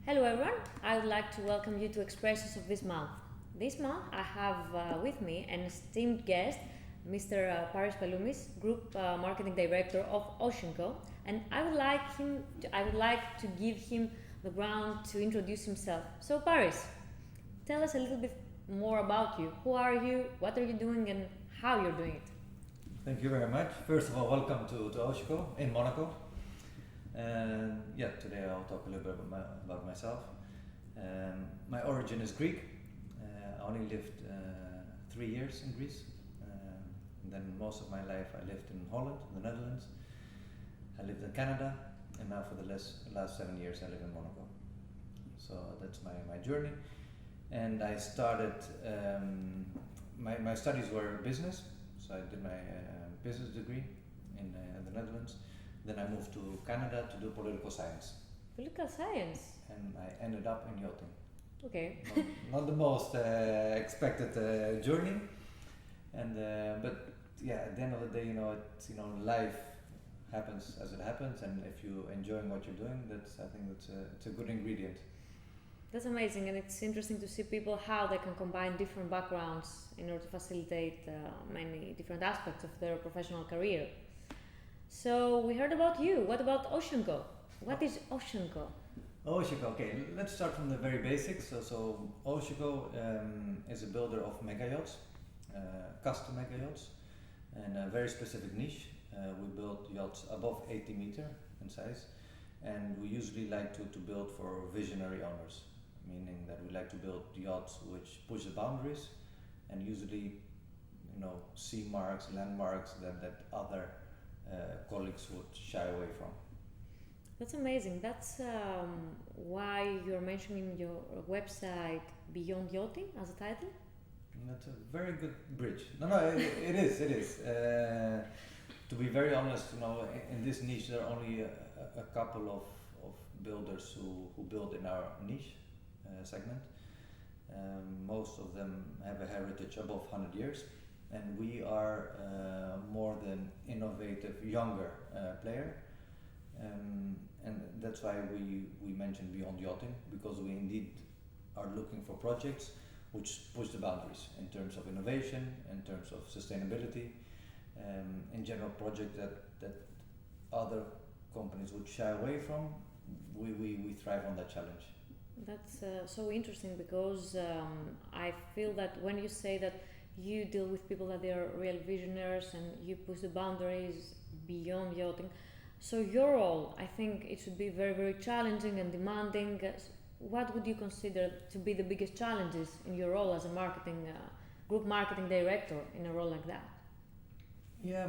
Hello everyone, I would like to welcome you to Expressions of this month. This month I have with me an esteemed guest, Mr. Paris Baloumis, Group Marketing Director of Oceanco, and I would like to give him the ground to introduce himself. So Paris, tell us a little bit more about you. Who are you? What are you doing and how you're doing it? Thank you very much. First of all, welcome to Oceanco in Monaco. And today I'll talk a little bit about myself. My origin is Greek. I only lived 3 years in Greece. And then most of my life I lived in Holland, the Netherlands. I lived in Canada, and now for the last 7 years I live in Monaco. So that's my journey. And I started, my studies were business, so I did my business degree in the Netherlands. Then I moved to Canada to do political science. Political science? And I ended up in yachting. Okay. Not the most expected journey. And but yeah, at the end of the day, life happens as it happens, and if you're enjoying what you're doing, I think it's a good ingredient. That's amazing, and it's interesting to see people how they can combine different backgrounds in order to facilitate many different aspects of their professional career. So we heard about you. What about Oceanco? What is Oceanco? Oceanco, okay, let's start from the very basics. So Oceanco is a builder of mega yachts, custom mega yachts, and a very specific niche. We build yachts above 80 meter in size, and we usually like to build for visionary owners, meaning that we like to build yachts which push the boundaries and usually, sea marks, landmarks that other colleagues would shy away from. That's amazing. That's why you're mentioning your website Beyond Yachting as a title? That's a very good bridge. No, it is. To be very honest, in this niche there are only a couple of builders who build in our niche segment. Most of them have a heritage above 100 years. And we are more than innovative, younger player, and that's why we mentioned Beyond Yachting, because we indeed are looking for projects which push the boundaries in terms of innovation, in terms of sustainability, in general projects that other companies would shy away from. We thrive on that challenge. That's so interesting, because I feel that when you say that you deal with people that they are real visionaries and you push the boundaries beyond yachting. So your role, I think it should be very, very challenging and demanding. What would you consider to be the biggest challenges in your role as a group marketing director in a role like that? Yeah,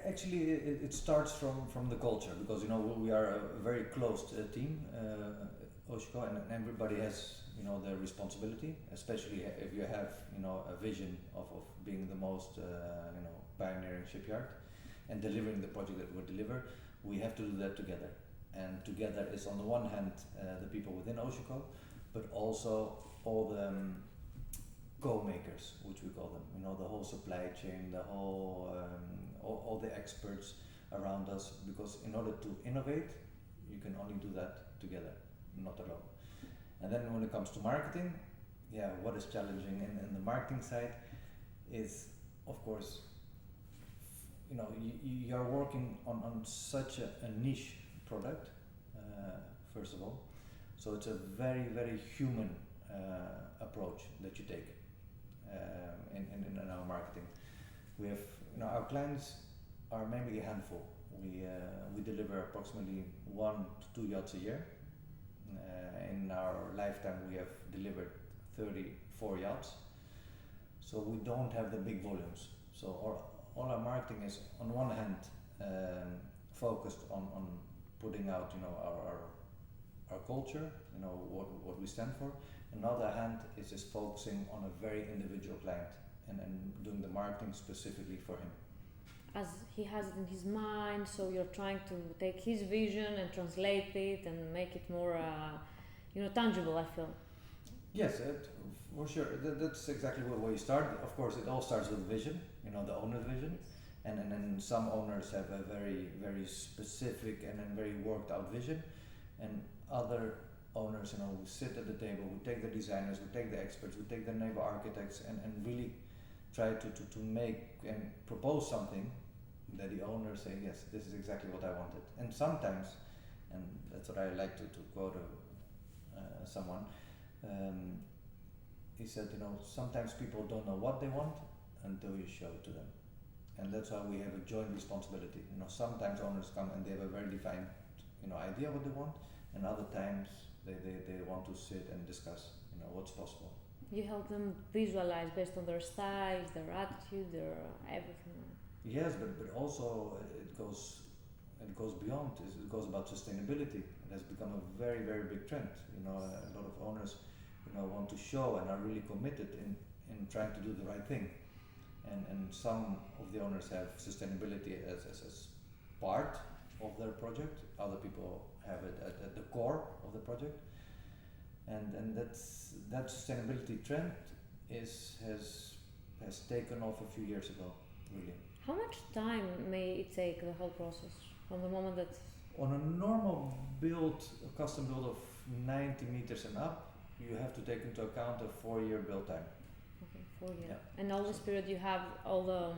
actually it starts from the culture, because we are a very close team, Oceanco, and everybody has their responsibility, especially if you have a vision of being the most pioneering shipyard and delivering the project that we deliver. We have to do that together, and together is on the one hand the people within Oceanco, but also all the co-makers, which we call them, the whole supply chain, the whole all the experts around us, because in order to innovate you can only do that together, not alone. And then when it comes to marketing, what is challenging in the marketing side is, of course, you are working on such a niche product, first of all. So it's a very, very human approach that you take in our marketing. We have, our clients are mainly a handful. We deliver approximately 1 to 2 yachts a year. In our lifetime we have delivered 34 yachts, so we don't have the big volumes. So all our marketing is on one hand focused on putting out our culture, what we stand for. On the other hand, it's just focusing on a very individual client and doing the marketing specifically for him. As he has it in his mind, so you're trying to take his vision and translate it and make it more tangible, I feel. Yes, for sure. That's exactly where you start. Of course, it all starts with vision, the owner's vision. And then some owners have a very, very specific and then very worked out vision, and other owners, we sit at the table, we take the designers, we take the experts, we take the naval architects, and really try to make and propose something that the owners say, yes, this is exactly what I wanted. And sometimes, and that's what I like to quote someone, he said, sometimes people don't know what they want until you show it to them. And that's why we have a joint responsibility. Sometimes owners come and they have a very defined, idea what they want, and other times they want to sit and discuss, what's possible. You help them visualize based on their styles, their attitude, their everything. Yes, but also it goes beyond. It goes about sustainability. It has become a very, very big trend. A lot of owners, want to show and are really committed in trying to do the right thing. And some of the owners have sustainability as part of their project. Other people have it at the core of the project. And that sustainability trend has taken off a few years ago, really. How much time may it take, the whole process, from the moment that... On a normal build, a custom build of 90 meters and up, you have to take into account a 4-year build time. Okay, 4 years. Yeah. And all this period you have all the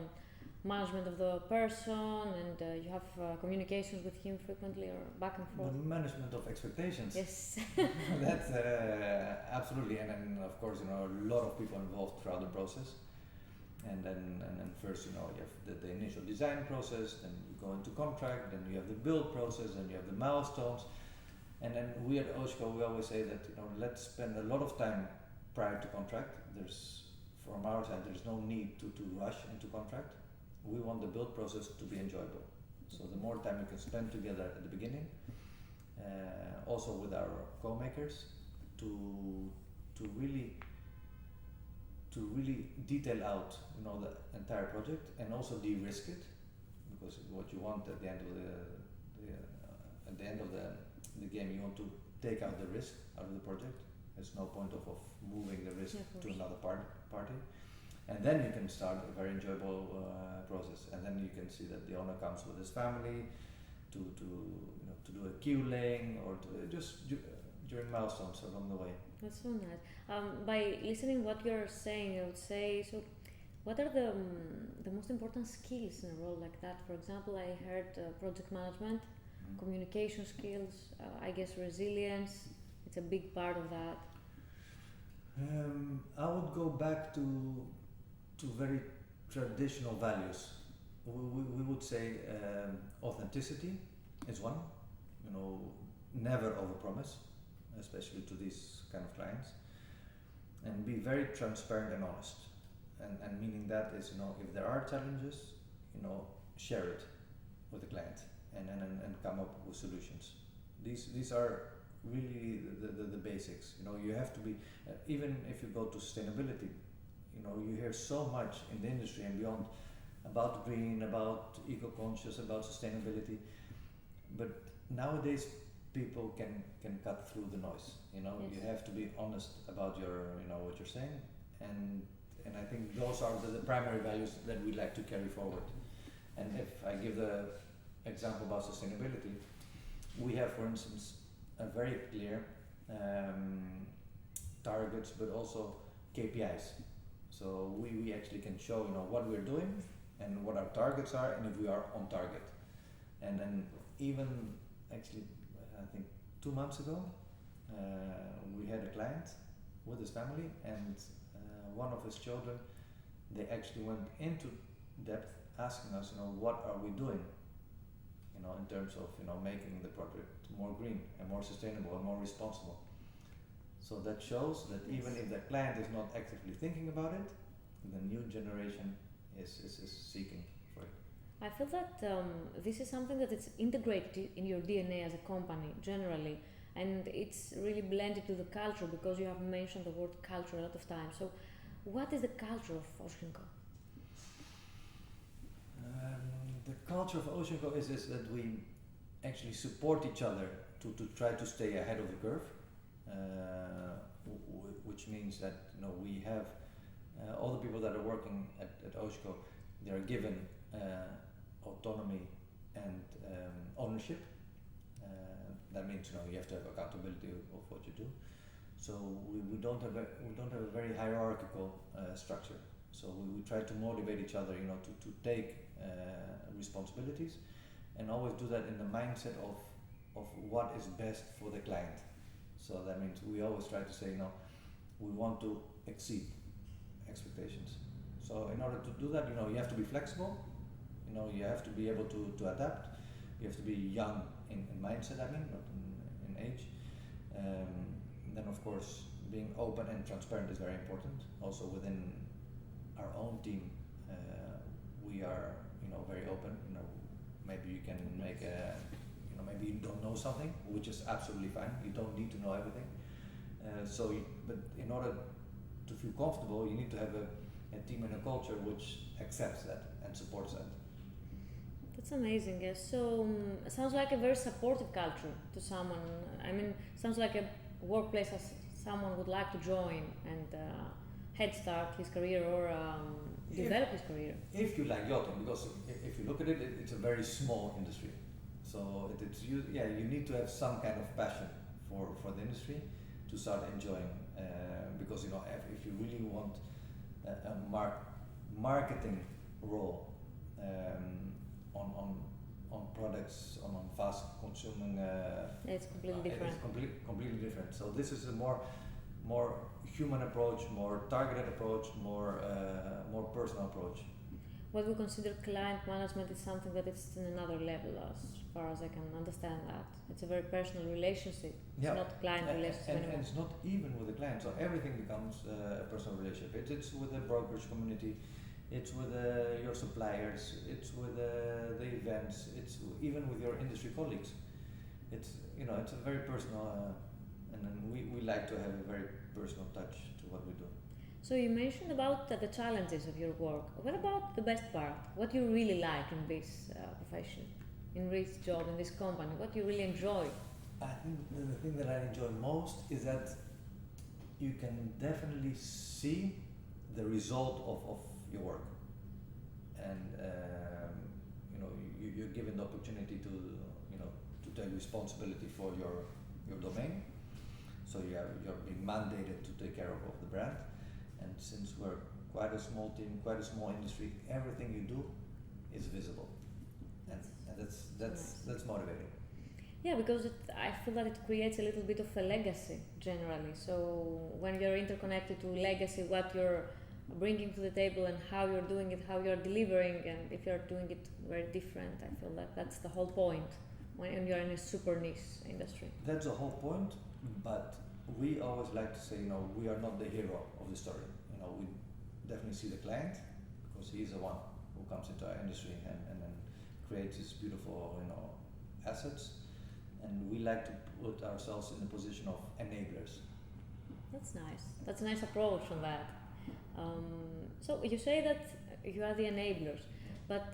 management of the person, and you have communications with him frequently or back and forth? The management of expectations. Yes. That's absolutely, and then of course, a lot of people involved throughout the process. And then first, you have the initial design process, then you go into contract, then you have the build process, and you have the milestones. And then we at Oceanco, we always say that, let's spend a lot of time prior to contract. From our side, there's no need to rush into contract. We want the build process to be enjoyable. So the more time you can spend together at the beginning, also with our co-makers, to really detail out, the entire project, and also de-risk it, because what you want at the end of the game, you want to take out the risk out of the project. There's no point of moving the risk to another party, and then you can start a very enjoyable process. And then you can see that the owner comes with his family to do a queue laying or during milestones along the way. That's so nice. By listening what you're saying, I would say, so what are the most important skills in a role like that? For example, I heard project management, communication skills, I guess resilience, it's a big part of that. I would go back to very traditional values. We would say authenticity is one, never overpromise, especially to these kind of clients, and be very transparent and honest. And meaning that is, if there are challenges, share it with the client and come up with solutions. These are really the basics. You have to be, even if you go to sustainability, you hear so much in the industry and beyond about green, about eco-conscious, about sustainability, but nowadays people can cut through the noise. Yes. You have to be honest about your what you're saying, and I think those are the primary values that we like to carry forward. And if I give the example about sustainability, we have, for instance, a very clear targets, but also KPIs. So we actually can show what we're doing and what our targets are, and if we are on target. And then even actually, I think 2 months ago, we had a client with his family, and one of his children, they actually went into depth asking us, what are we doing, in terms of making the project more green and more sustainable and more responsible. So that shows that even if the client is not actively thinking about it, the new generation is seeking for it. I feel that this is something that is integrated in your DNA as a company generally, and it's really blended to the culture, because you have mentioned the word culture a lot of times. So what is the culture of Oceanco? The culture of Oceanco is that we actually support each other to try to stay ahead of the curve, which means that we have all the people that are working at Oceanco, they are given autonomy and ownership, That means you have to have accountability of what you do. So we don't have a very hierarchical structure. So we try to motivate each other, to take responsibilities, and always do that in the mindset of what is best for the client. So that means we always try to say, we want to exceed expectations. So in order to do that, you have to be flexible. You have to be able to adapt. You have to be young in mindset, not in age. Then of course, being open and transparent is very important. Also within our own team, we are very open. Maybe you can make maybe you don't know something, which is absolutely fine. You don't need to know everything. But in order to feel comfortable, you need to have a team and a culture which accepts that and supports that. That's amazing. Yes. So sounds like a very supportive culture to someone. I mean, sounds like a workplace as someone would like to join and head start his career or develop his career. If you like yachting, because if you look at it, it's a very small industry. So you need to have some kind of passion for the industry to start enjoying. Because if you really want a marketing role on products, on fast consuming, it's completely different. It's completely different. So this is a more human approach, more targeted approach, more personal approach. What we consider client management is something that is in another level, as far as I can understand that. It's a very personal relationship. It's not client relationship anymore. And it's not even with the client, so everything becomes a personal relationship. It's with the brokerage community, it's with your suppliers, it's with the events, it's even with your industry colleagues. It's a very personal, and then we like to have a very personal touch to what we do. So you mentioned about the challenges of your work. What about the best part? What you really like in this profession, in this job, in this company? What you really enjoy? I think the thing that I enjoy most is that you can definitely see the result of your work, and you're given the opportunity to take responsibility for your domain. So you're being mandated to take care of the brand. And since we're quite a small team, quite a small industry, everything you do is visible, and that's motivating. Yeah, because I feel that it creates a little bit of a legacy generally. So when you're interconnected to legacy, what you're bringing to the table and how you're doing it, how you're delivering, and if you're doing it very different, I feel that that's the whole point when you're in a super niche industry. That's the whole point, but we always like to say, we are not the hero of the story. We definitely see the client, because he is the one who comes into our industry and then creates these beautiful, assets. And we like to put ourselves in the position of enablers. That's nice. That's a nice approach on that. So you say that you are the enablers, but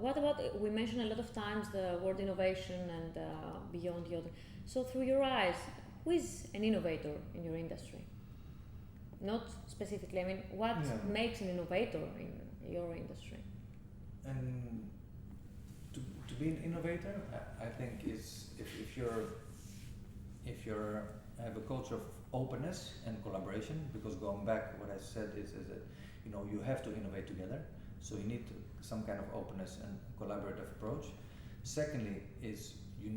what about, we mentioned a lot of times the word innovation and beyond the other. So through your eyes, who is an innovator in your industry? Not specifically, I mean, what makes an innovator in your industry? And to be an innovator, I think is if you have a culture of openness and collaboration, because going back, what I said is that you have to innovate together, so you need some kind of openness and collaborative approach. Secondly, is you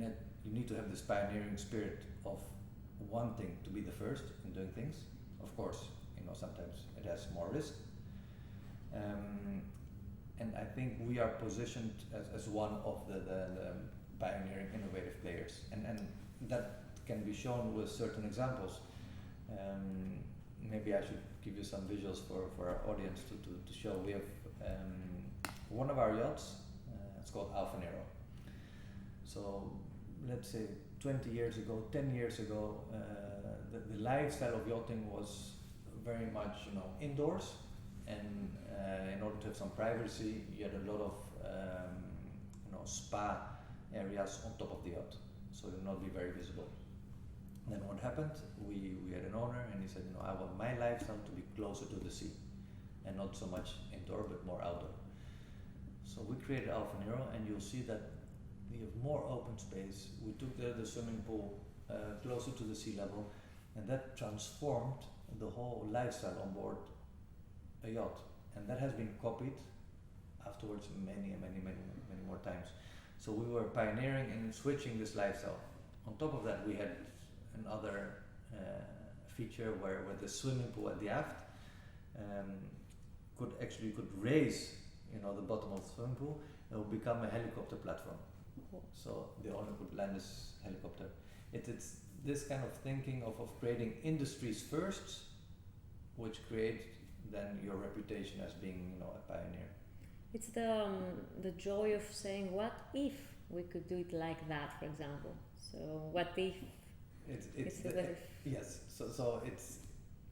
need to have this pioneering spirit of wanting to be the first in doing things. Of course, sometimes it has more risk. And I think we are positioned as one of the pioneering, innovative players. And that can be shown with certain examples. Maybe I should give you some visuals for our audience to show. We have one of our yachts, it's called Alfa Nero. So let's say 20 years ago, 10 years ago, the lifestyle of yachting was very much indoors, and in order to have some privacy, you had a lot of spa areas on top of the yacht, so it would not be very visible. Then what happened? We had an owner, and he said, I want my lifestyle to be closer to the sea, and not so much indoor, but more outdoor. So we created Alfa Nero, and you'll see that you have more open space. We took the swimming pool closer to the sea level, and that transformed the whole lifestyle on board a yacht. And that has been copied afterwards many more times. So we were pioneering in switching this lifestyle. On top of that, we had another feature where the swimming pool at the aft could raise, the bottom of the swimming pool. It would become a helicopter platform. So the owner could land his helicopter. It's this kind of thinking of creating industries first, which create then your reputation as being, a pioneer. It's the joy of saying, what if we could do it like that, for example? So what if? Yes. So it's,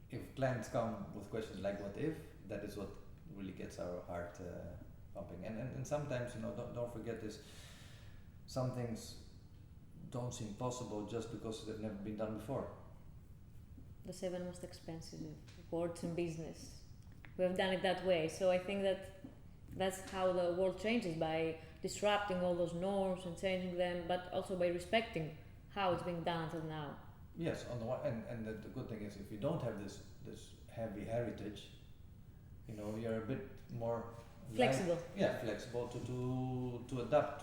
if clients come with questions like what if, that is what really gets our heart pumping. And sometimes, don't forget this. Some things don't seem possible just because they've never been done before. The 7 most expensive words in business. We have done it that way. So I think that's how the world changes, by disrupting all those norms and changing them, but also by respecting how it's being done until now. Yes, on the one, and the good thing is, if you don't have this heavy heritage, you're a bit more flexible. Flexible to adapt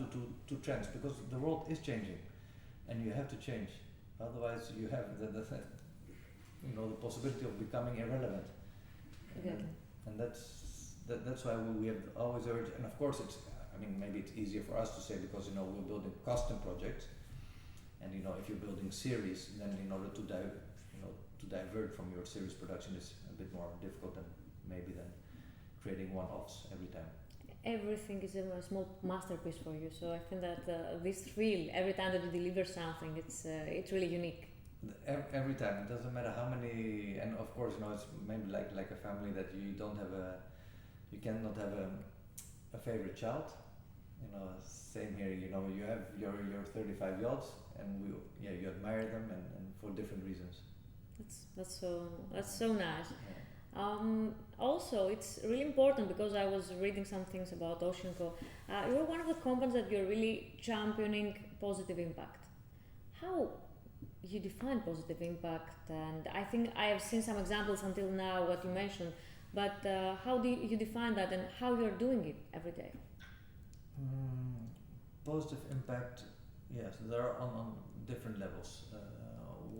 to trends, because the world is changing, and you have to change. Otherwise, you have the possibility of becoming irrelevant. Exactly. And that's why we have always urged. And of course, maybe it's easier for us to say because we're building custom projects, and if you're building series, then in order to divert from your series production is a bit more difficult than creating one-offs every time. Everything is a small masterpiece for you. So I think that this thrill every time that you deliver something, it's really unique. Every time, it doesn't matter how many, and of course, it's maybe like a family that you cannot have a favorite child. Same here. You have your 35 yachts, and you admire them, and for different reasons. That's so nice. Yeah. Also, it's really important, because I was reading some things about Oceanco. You're one of the companies that you're really championing positive impact. How you define positive impact? And I think I have seen some examples until now, what you mentioned, but how do you define that, and how you're doing it every day? Positive impact, yes, there are on different levels.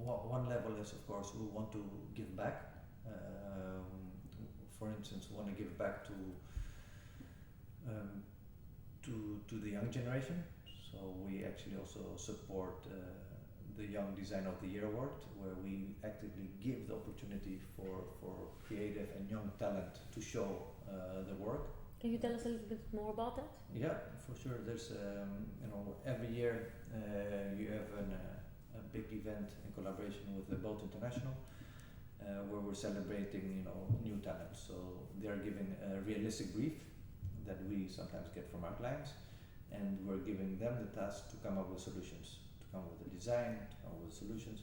One level is, of course, we want to give back. For instance, we want to give back to the young generation. So we actually also support the Young Designer of the Year award, where we actively give the opportunity for creative and young talent to show the work. Can you tell us a little bit more about that? Yeah, for sure. There's every year you have a big event in collaboration with the Boat International, where we're celebrating new talent. So they are giving a realistic brief that we sometimes get from our clients, and we're giving them the task to come up with solutions, to come up with a design, to come up with solutions,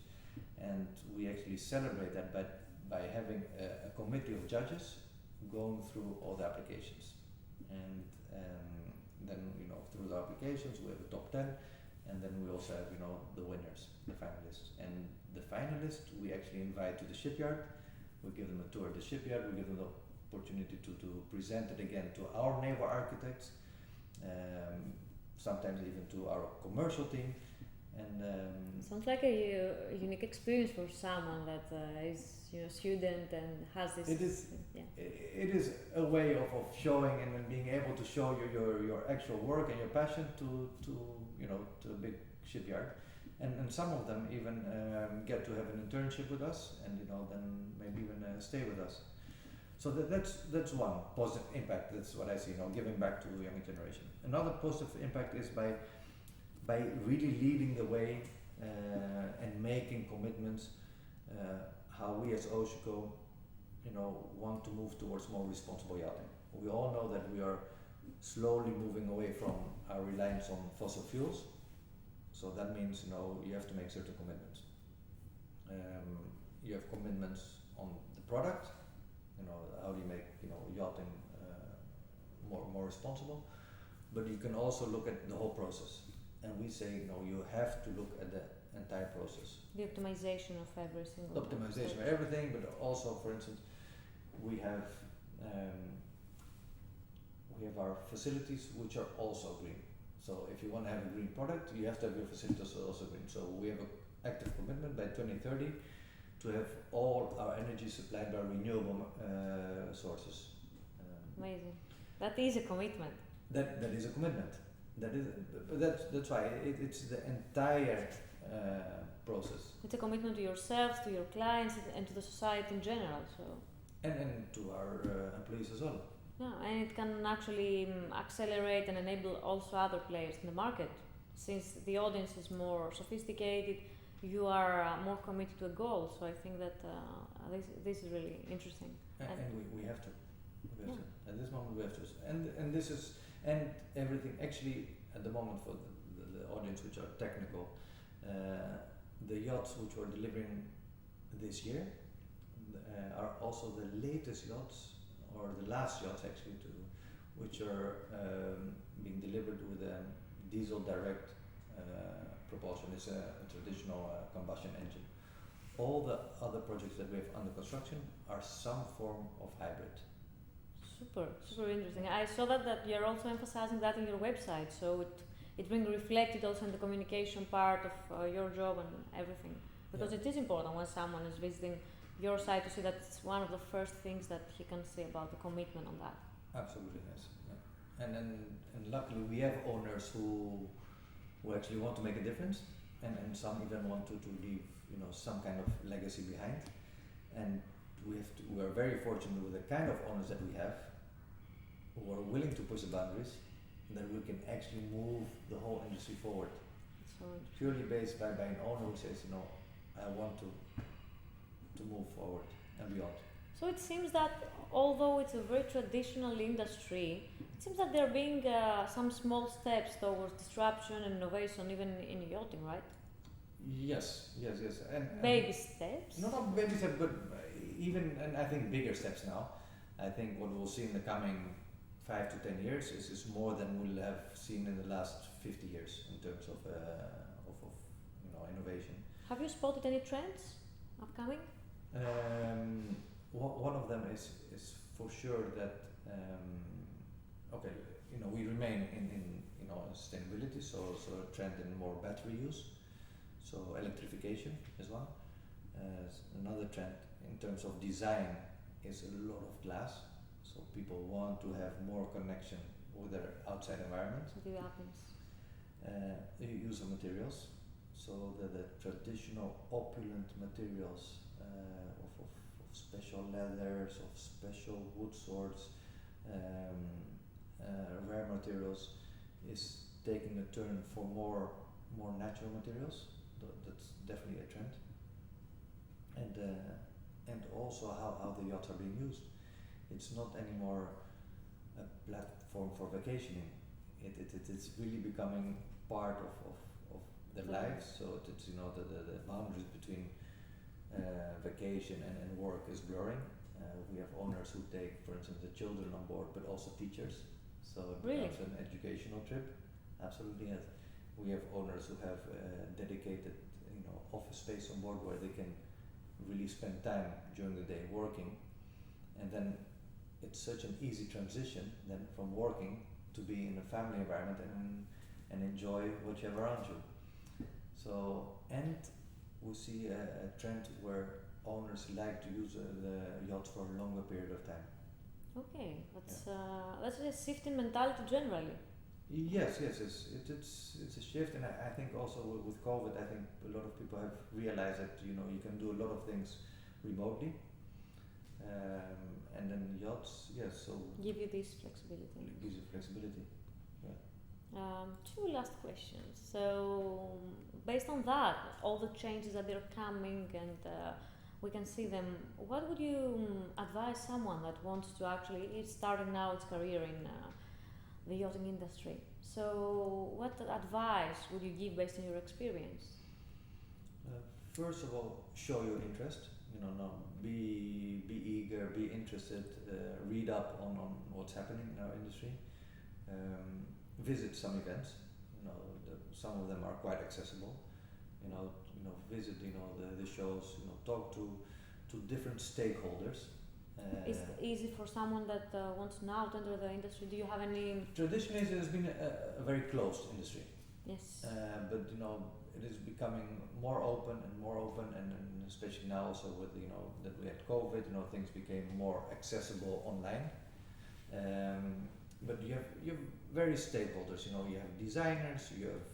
and we actually celebrate that by having a committee of judges going through all the applications, and then through the applications we have a top 10, and then we also have the winners, the finalists, and the finalists we actually invite to the shipyard. We give them a tour of the shipyard. We give them the opportunity to present it again to our naval architects, sometimes even to our commercial team. And sounds like a unique experience for someone that is student and has this. It is. Yeah. It is a way of showing and then being able to show your actual work and your passion to a big shipyard, and some of them even get to have an internship with us, and then maybe even stay with us. So that's one positive impact. That's what I see. Giving back to the younger generation. Another positive impact is by really leading the way and making commitments. How we as Oceanco, want to move towards more responsible yachting. We all know that we are slowly moving away from our reliance on fossil fuels. So that means, you have to make certain commitments. You have commitments on the product. How do you make, yachting more responsible? But you can also look at the whole process. and we say, no, you have to look at the entire process. The optimization of every single Optimization of stage. everything, but also, for instance, we have our facilities which are also green. So if you want to have a green product, you have to have your facilities also green. So we have an active commitment by 2030 to have all our energy supplied by renewable sources. Amazing. That is a commitment. That is a commitment. But that's why it's the entire process. It's a commitment to yourselves, to your clients, and to the society in general. So. And to our employees as well. Yeah, and it can actually accelerate and enable also other players in the market. Since the audience is more sophisticated, you are more committed to a goal. So I think that this is really interesting. And we have to. We have Yeah. to. At this moment we have to. And this is, and everything, actually at the moment for the audience which are technical, the yachts which we're delivering this year are also the latest yachts, or the last yachts actually, which are being delivered with a diesel direct propulsion. It's a traditional combustion engine. All the other projects that we have under construction are some form of hybrid. Super interesting. I saw that you're also emphasizing that in your website, so it being reflected also in the communication part of your job and everything. Because it is important when someone is visiting your site to see that it's one of the first things that he can see about the commitment on that. Absolutely, yes. Yeah. And luckily we have owners who actually want to make a difference, and some even want to leave some kind of legacy behind. And we are very fortunate with the kind of owners that we have, who are willing to push the boundaries, that we can actually move the whole industry forward. So Purely based by an owner who says, I want to move forward and beyond. So it seems that although it's a very traditional industry, it seems that there being some small steps towards disruption and innovation even in yachting, right? Yes. And baby steps? Not baby steps, but even, and I think bigger steps now. I think what we'll see in the coming 5 to 10 years is more than we'll have seen in the last 50 years in terms of innovation. Have you spotted any trends upcoming? One of them is for sure that we remain in sustainability, so a trend in more battery use, so electrification is one. Another trend in terms of design is a lot of glass, so people want to have more connection with their outside environment. What happens? The use of materials, so the traditional opulent materials of special leathers, of special wood sorts, rare materials, is taking a turn for more natural materials. That's definitely a trend. And also how the yachts are being used. It's not anymore a platform for vacationing. It's really becoming part of their lives. So it's the boundaries between vacation and work is blurring. We have owners who take, for instance, the children on board, but also teachers. So it becomes an educational trip. Absolutely, yes. We have owners who have dedicated, office space on board where they can really spend time during the day working, and then it's such an easy transition then from working to be in a family environment and enjoy what you have around you. So, and we see a trend where owners like to use the yachts for a longer period of time. Okay, that's a shift in mentality generally. Yes, it's a shift, and I think also with COVID, I think a lot of people have realized that you can do a lot of things remotely, and then yachts, yes, so give you this flexibility. It gives you flexibility. Yeah. 2 last questions. So, based on that, all the changes that they're coming and we can see them, what would you advise someone that wants to actually is starting now its career in the yachting industry? So, what advice would you give based on your experience? First of all, show your interest. Be eager, be interested. Read up on what's happening in our industry. Visit some events. Some of them are quite accessible. Visit the shows. Talk to different stakeholders. Is it easy for someone that wants now to enter the industry? Do you have any? Traditionally, it has been a very closed industry. Yes. But it is becoming more open, and especially now also with that we had COVID, things became more accessible online. But you have various stakeholders. You have designers, you have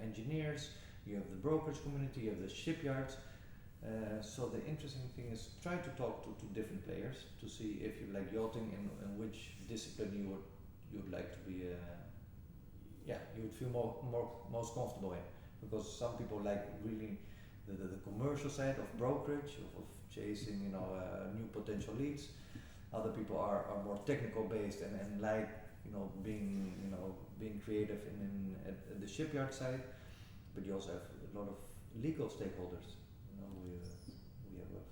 engineers, you have the brokerage community, you have the shipyards. So the interesting thing is try to talk to different players to see if you like yachting and which discipline you would like to be. You would feel most comfortable in, because some people like really the commercial side of brokerage, of chasing new potential leads. Other people are more technical based and like being creative at the shipyard side. But you also have a lot of legal stakeholders. We have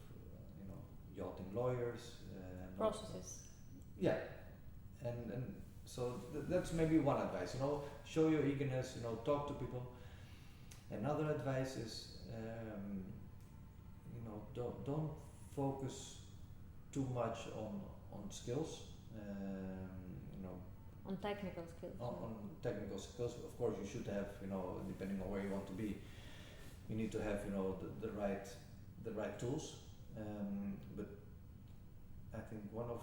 yachting lawyers. Processes. Yeah, and so that's maybe one advice. Show your eagerness. Talk to people. Another advice is don't focus too much on skills. On technical skills. On technical skills, of course, you should have. Depending on where you want to be, you need to have the right tools. But I think one of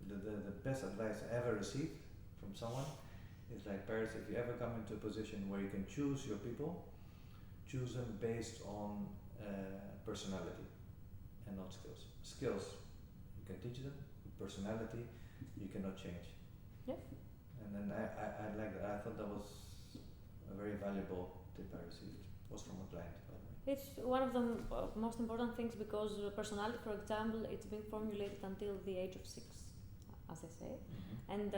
the best advice I ever received from someone is like, Paris, if you ever come into a position where you can choose your people, choose them based on personality and not skills. Skills, you can teach them. Personality, you cannot change. Yep. And then I like that. I thought that was a very valuable tip I received. It was from a client, by the way. It's one of the most important things, because personality, for example, it's been formulated until the age of 6, as I say. Mm-hmm. And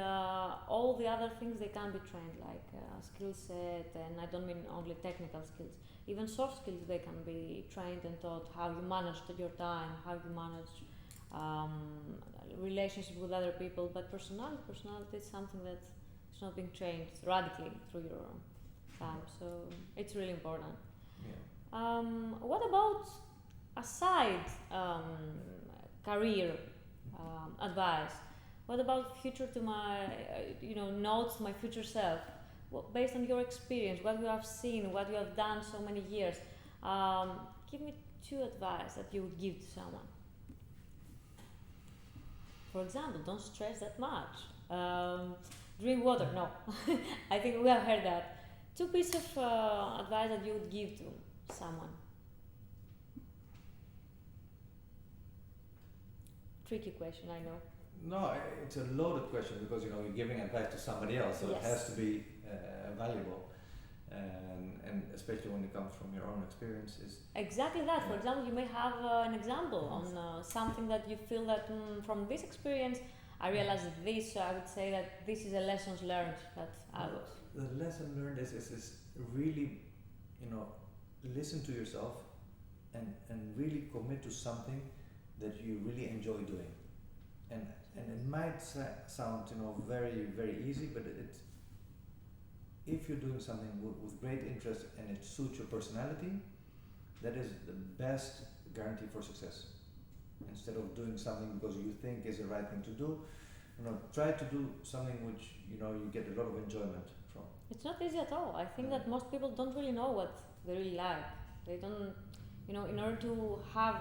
all the other things, they can be trained, like skill set, and I don't mean only technical skills. Even soft skills, they can be trained and taught, how you manage your time, how you manage relationship with other people. But personality is something that is not being trained radically through your time, so it's really important. Yeah. What about aside career advice? What about future to my notes to my future self? Based on your experience, what you have seen, what you have done so many years, give me 2 advice that you would give to someone. For example, don't stress that much. Drink water. No, I think we have heard that. 2 pieces of advice that you would give to someone. Tricky question, I know. No, it's a loaded question, because you're giving advice to somebody else, so Yes. it has to be valuable, and especially when it comes from your own experiences. Exactly that. For Yeah. example, you may have an example on something that you feel that from this experience, I realized this. So I would say that this is a lessons learned that I was. The lesson learned is really, listen to yourself and really commit to something that you really enjoy doing. And it might sound very, very easy, but if you're doing something with great interest and it suits your personality, that is the best guarantee for success. Instead of doing something because you think is the right thing to do, try to do something which you get a lot of enjoyment from. It's not easy at all. I think that most people don't really know what they really like. They don't, in order to have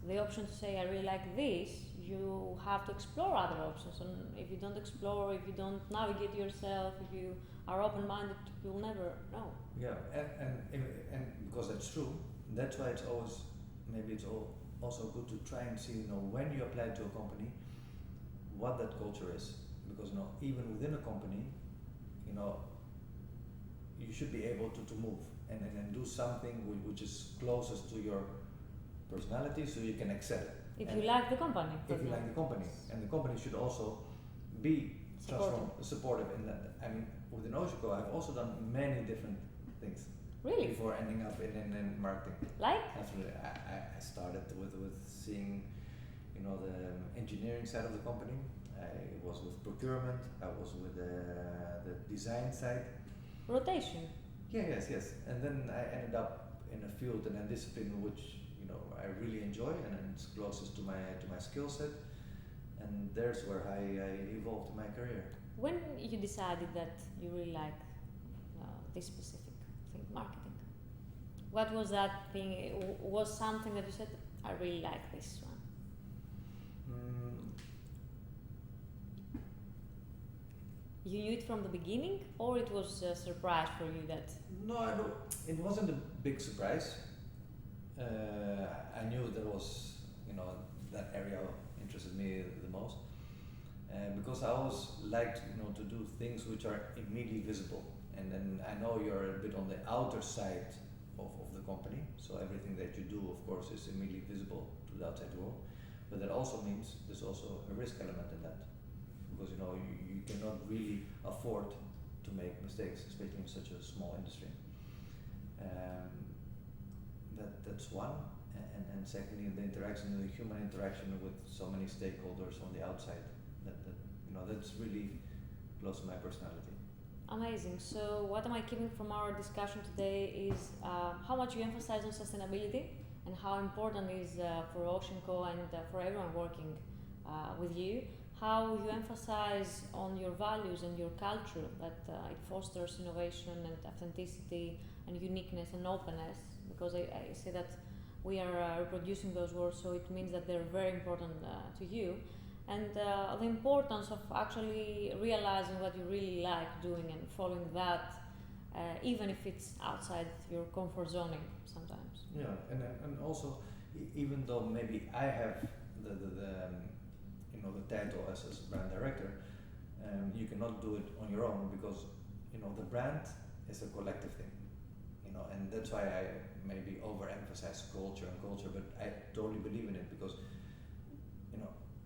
the option to say I really like this, you have to explore other options. And if you don't explore, if you don't navigate yourself, if you are open-minded, you'll never know. Yeah, and because that's true, that's why it's also good to try and see, when you apply to a company, what that culture is. Because even within a company, you should be able to move and do something which is closest to your personality, so you can excel. If you like the company. If you like the company, and the company should also be supportive in that. I mean, within Oceanco, I've also done many different things. Really? Before ending up in marketing. Like? Absolutely. I started with seeing, the engineering side of the company. I was with procurement. I was with the design side. rotation. Yes. And then I ended up in a field and a discipline which I really enjoy, and it's closest to my skill set. And there's where I evolved my career. When you decided that you really like this specific thing, marketing, what was that thing? Was something that you said, I really like this one? You knew it from the beginning, or it was a surprise for you that? No, it wasn't a big surprise. I knew there was, that area interested me the most, because I always liked, to do things which are immediately visible. And then I know you're a bit on the outer side of the company, so everything that you do, of course, is immediately visible to the outside world. But that also means there's also a risk element in that, because you cannot really afford to make mistakes, especially in such a small industry. That's one, and secondly, the human interaction with so many stakeholders on the outside. That's really close to my personality. Amazing. So what am I keeping from our discussion today is how much you emphasize on sustainability and how important it is for Oceanco and for everyone working with you. How you emphasize on your values and your culture, that it fosters innovation and authenticity and uniqueness and openness, because I say that we are reproducing those words, so it means that they're very important to you. And the importance of actually realizing what you really like doing and following that, even if it's outside your comfort zone sometimes. Yeah, and also, even though maybe I have the title as brand director, you cannot do it on your own, because the brand is a collective thing, and that's why I maybe overemphasize culture, but I totally believe in it, because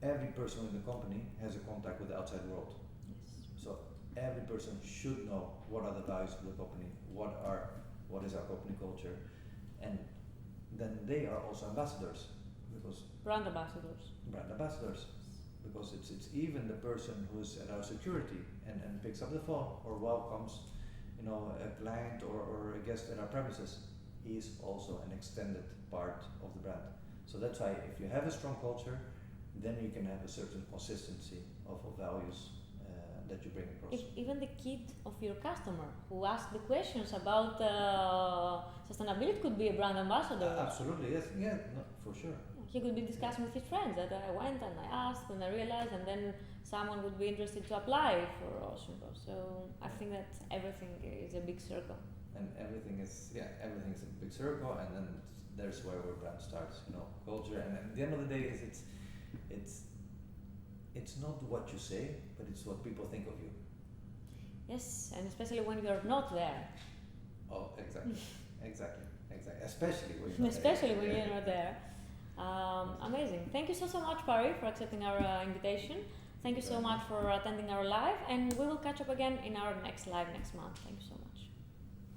every person in the company has a contact with the outside world. Yes. So every person should know what are the values of the company, what is our company culture, and then they are also ambassadors, because brand ambassadors, because it's even the person who's at our security and picks up the phone or welcomes a client or a guest at our premises. He is also an extended part of the brand. So that's why if you have a strong culture, then you can have a certain consistency of values that you bring across. Even the kid of your customer who asks the questions about sustainability could be a brand ambassador. Absolutely, yes, yeah, no, for sure. He could be discussing with his friends that I went and I asked and I realized, and then someone would be interested to apply for Oceanco. So I think that everything is a big circle. And everything is a big circle, and then there's where our brand starts. Culture, and at the end of the day, it's not what you say, but it's what people think of you. Yes, and especially when you are not there. Oh, exactly. Especially when you're not there. Amazing. Thank you so much, Paris, for accepting our invitation. Thank you so much for attending our live, and we will catch up again in our next live next month. Thank you so much.